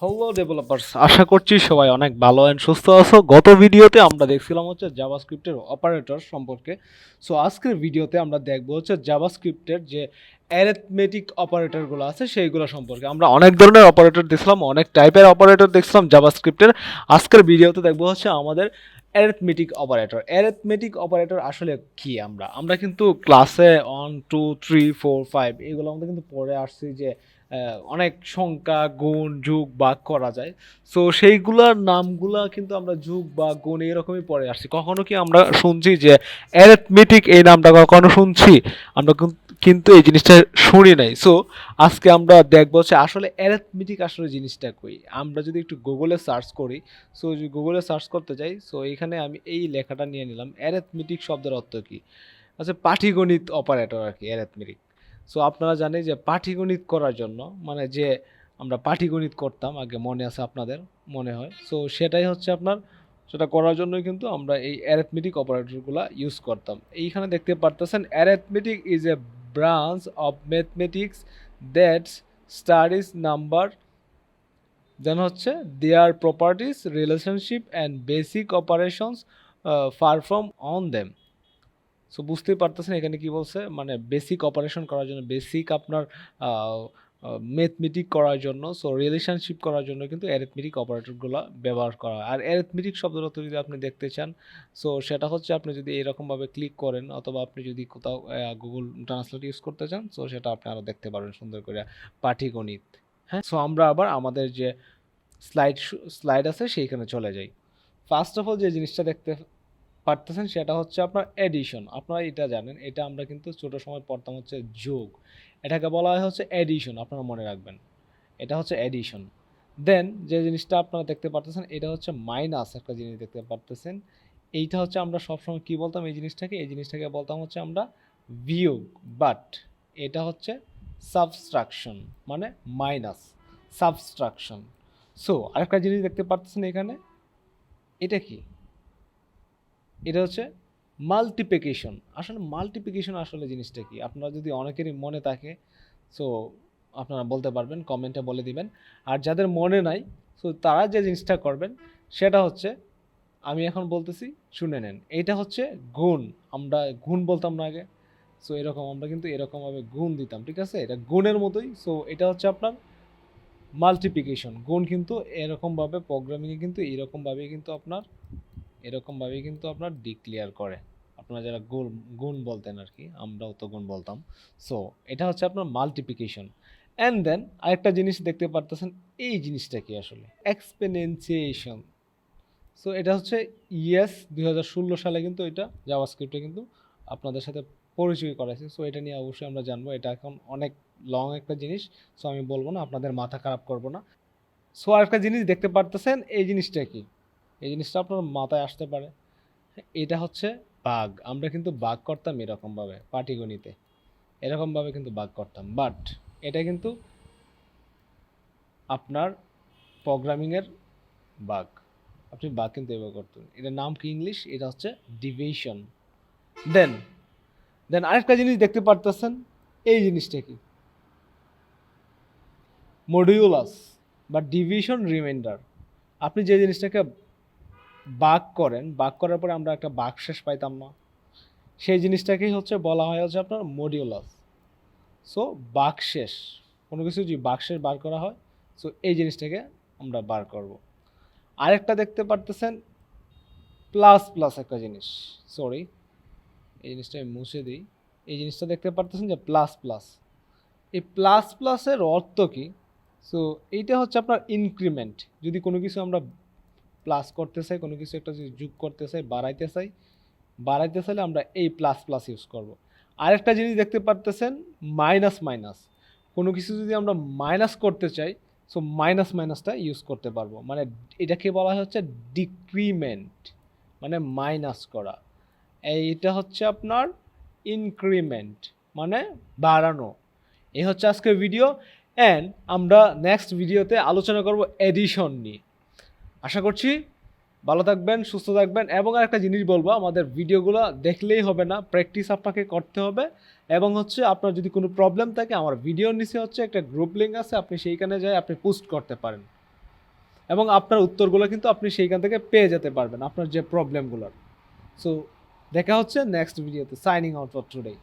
Hello developers, আশা করছি সবাই অনেক ভালো অ্যান্ড সুস্থ আছো। গত ভিডিওতে আমরা দেখছিলাম হচ্ছে জাভাস্ক্রিপ্টের অপারেটর সম্পর্কে। সো আজকের ভিডিওতে আমরা দেখবো হচ্ছে জাভাস্ক্রিপ্টের যে অ্যারিথমেটিক অপারেটরগুলো আছে সেইগুলো সম্পর্কে। আমরা অনেক ধরনের অপারেটর দেখছিলাম, অনেক টাইপের অপারেটর দেখছিলাম জাভাস্ক্রিপ্টের। আজকের ভিডিওতে দেখবো হচ্ছে আমাদের অ্যারিথমেটিক অপারেটর। অ্যারিথমেটিক অপারেটর আসলে কি? আমরা কিন্তু ক্লাসে 1 2 3 4 5 এগুলো আমরা কিন্তু পড়ে আসছি যে অনেক সংখ্যা, গুণ, যোগ, ভাগ করা যায়। সো সেইগুলার নামগুলা কিন্তু আমরা যোগ বা গুণ এরকমই পড়ে আসছি। কখনো কি আমরা শুনছি যে অ্যারিথমেটিক এই নামটা কখনো শুনছি? আমরা কিন্তু এই জিনিসটা শুনি নাই। সো আজকে আমরা দেখবো হচ্ছে আসলে অ্যারিথমেটিক আসলে জিনিসটা কই। আমরা যদি একটু গুগলে সার্চ করি, সো যদি গুগলে সার্চ করতে যাই, সো এখানে আমি এই লেখাটা নিয়ে নিলাম। অ্যারিথমেটিক শব্দের অর্থ কি? আচ্ছা, পাটিগণিত অপারেটর আর কি অ্যারিথমেটিক। সো আপনারা জানেন যে পাটিগণিত করার জন্য মানে যে আমরা পাটিগণিত করতাম আগে, মনে আছে আপনাদের? মনে হয়। সো সেটাই হচ্ছে আপনার, সেটা করার জন্যই কিন্তু আমরা এই অ্যারিথমেটিক অপারেটরগুলো ইউজ করতাম। এইখানে দেখতে পারতেছেন arithmetic is a branch of mathematics that studies number, then হচ্ছে their properties, relationship and basic operations perform on them. So বুঝতেই পারতেছেন এখানে কি বলছে, মানে বেসিক অপারেশন করার জন্য, বেসিক আপনার ম্যাথমেটিক করার জন্য, সো রিলেশনশিপ করার জন্য কিন্তু অ্যারিথমেটিক অপারেটরগুলো ব্যবহার করা হয়। আর অ্যারিথমেটিক শব্দের অর্থ যদি আপনি দেখতে চান, সো সেটা হচ্ছে আপনি যদি এরকমভাবে ক্লিক করেন অথবা আপনি যদি কোথাও গুগল ট্রান্সলেট ইউজ করতে চান, সো সেটা আপনি আরও দেখতে পারবেন সুন্দর করে, পাটিগণিত। হ্যাঁ, সো আমরা আবার আমাদের যে স্লাইড আছে সেইখানে চলে যাই। ফার্স্ট অফ অল যে জিনিসটা দেখতে পারতেছেন সেটা হচ্ছে আপনার এডিশন। আপনারা এটা জানেন, এটা আমরা কিন্তু ছোট সময় পড়তাম হচ্ছে যোগ, এটাকে বলা হয় হচ্ছে এডিশন, আপনারা মনে রাখবেন, এটা হচ্ছে এডিশন। দেন যে জিনিসটা আপনারা দেখতে পারতেছেন এটা হচ্ছে মাইনাস, একটা জিনিস দেখতে পারতেছেন, এইটা হচ্ছে আমরা সবসময় কি বলতাম এই জিনিসটাকে বলতাম হচ্ছে আমরা বিয়োগ, বাট এটা হচ্ছে সাবস্ট্রাকশন, মানে মাইনাস, সাবস্ট্রাকশন। সো আরেকটা জিনিস দেখতে পারতেছেন এখানে, এটা কি? এটা হচ্ছে মাল্টিপ্লিকেশন। আসলে মাল্টিপ্লিকেশন আসলে জিনিসটা কি আপনারা যদি অনেকেরই মনে থাকে, সো আপনারা বলতে পারবেন, কমেন্টে বলে দিবেন। আর যাদের মনে নাই, সো তারা যে জিনিসটা করবেন সেটা হচ্ছে, আমি এখন বলতেছি, শুনে নেন। এইটা হচ্ছে গুণ। আমরা গুণ বলতাম না আগে, সো এরকম আমরা কিন্তু এরকমভাবে গুণ দিতাম, ঠিক আছে? এটা গুণের মতোই। সো এটা হচ্ছে আপনার মাল্টিপ্লিকেশন। গুণ কিন্তু এরকমভাবে প্রোগ্রামিংয়ে কিন্তু এরকমভাবেই কিন্তু আপনার ডিক্লেয়ার করে। আপনারা যারা গুণ গুণ বলতেন আর কি, আমরাও তো গুণ বলতাম। সো এটা হচ্ছে আপনার মাল্টিপ্লিকেশন। অ্যান্ড দেন আরেকটা জিনিস দেখতে পারতেছেন, এই জিনিসটা কি আসলে? এক্সপোনেনশিয়েশন। সো এটা হচ্ছে ইএস 2016 সালে কিন্তু এটা জাভাস্ক্রিপ্টে কিন্তু আপনাদের সাথে পরিচয় করাইছে। সো এটা নিয়ে অবশ্যই আমরা জানবো। এটা এখন অনেক লং একটা জিনিস, সো আমি বলবো না, আপনাদের মাথা খারাপ করবো না। সো আরেকটা জিনিস দেখতে পারতেছেন, এই জিনিসটা কি? এই জিনিসটা আপনার মাথায় আসতে পারে, এটা হচ্ছে বাগ। আমরা কিন্তু বাগ করতাম এরকমভাবে পাটিগণিতে, এরকমভাবে কিন্তু বাগ করতাম, বাট এটা কিন্তু আপনার প্রোগ্রামিংয়ের বাগ। আপনি বাগ কিন্তু এভাবে করতেন। এটার নাম কি ইংলিশ? এটা হচ্ছে ডিভিশন। দেন দেন আরেকটা জিনিস দেখতে পারতেছেন, এই জিনিসটা কি? মডিউলাস বা ডিভিশন রিমাইন্ডার। আপনি যে জিনিসটাকে বাগ করেন, বাগ করার পরে আমরা একটা বাকশেষ পাইতাম না, সেই জিনিসটাকেই হচ্ছে বলা হয় হচ্ছে আপনার মডিউলাস। সো বাকশেষ, কোনো কিছু যদি বাকশেষ বার করা হয়, সো এই জিনিসটাকে আমরা বার করব। আরেকটা দেখতে পারতেছেন প্লাস প্লাস একটা জিনিস, সরি এই জিনিসটা আমি মুছে দিই। এই জিনিসটা দেখতে পারতেছেন যে প্লাস প্লাস, এই প্লাস প্লাসের অর্থ কি? সো এইটা হচ্ছে আপনার ইনক্রিমেন্ট। যদি কোনো কিছু আমরা প্লাস করতে চাই, কোনো কিছু একটা যদি যোগ করতে চাই, বাড়াইতে চাইলে আমরা এই প্লাস প্লাস ইউজ করব। আরেকটা জিনিস দেখতে পারতেছেন মাইনাস মাইনাস। কোনো কিছু যদি আমরা মাইনাস করতে চাই, সো মাইনাস মাইনাসটা ইউজ করতে পারবো, মানে এটাকে বলা হয় হচ্ছে ডিক্রিমেন্ট, মানে মাইনাস করা। এইটা হচ্ছে আপনার ইনক্রিমেন্ট, মানে বাড়ানো। এই হচ্ছে আজকের ভিডিও। অ্যান্ড আমরা নেক্সট ভিডিওতে আলোচনা করব এডিশন নিয়ে। আশা করছি ভালো থাকবেন, সুস্থ থাকবেন। এবং আরেকটা জিনিস বলবো, আমাদের ভিডিওগুলো দেখলেই হবে না, প্র্যাকটিস আপনাকে করতে হবে। এবং হচ্ছে আপনার যদি কোনো প্রবলেম থাকে, আমার ভিডিওর নিচে হচ্ছে একটা গ্রুপ লিঙ্ক আছে, আপনি সেইখানে যাই আপনি পোস্ট করতে পারেন। এবং আপনার উত্তরগুলো কিন্তু আপনি সেইখান থেকে পেয়ে যেতে পারবেন আপনার যে প্রবলেমগুলোর। সো দেখা হচ্ছে নেক্সট ভিডিওতে। Signing out for today.